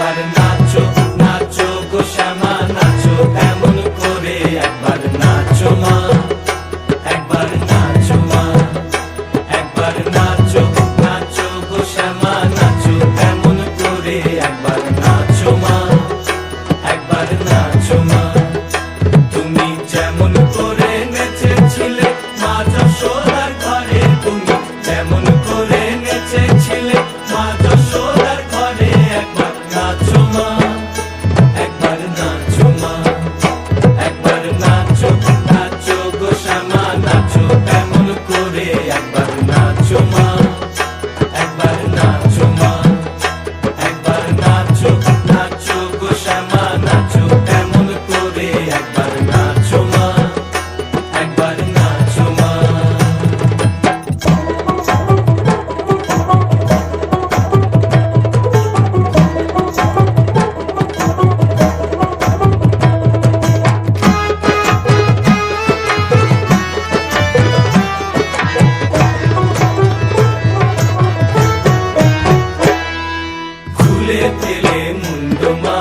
একবার নাচো নাচো গো শ্যামা নাচো এমন করে একবার নাচো মা একবার নাচো মা একবার নাচো নাচো গো শ্যামা নাচো এমন করে একবার নাচো মা একবার নাচো মা তুমি যেমন করে নেচেছিলে মা যশোদার ঘরে তুমি যেমন করে নেচেছিলে মা যশোদার ঘরে একবার নাচো মা একবার নাচো মা একবার নাচো নাচো গো শ্যামা নাচো এমন করে একবার নাচো মা একবার নাচো মা একবার নাচো নাচো গো শ্যামা নাচো এমন করে একবার নাচো মা একবার নাচো মা খুলে ফেলে মুন্ড মা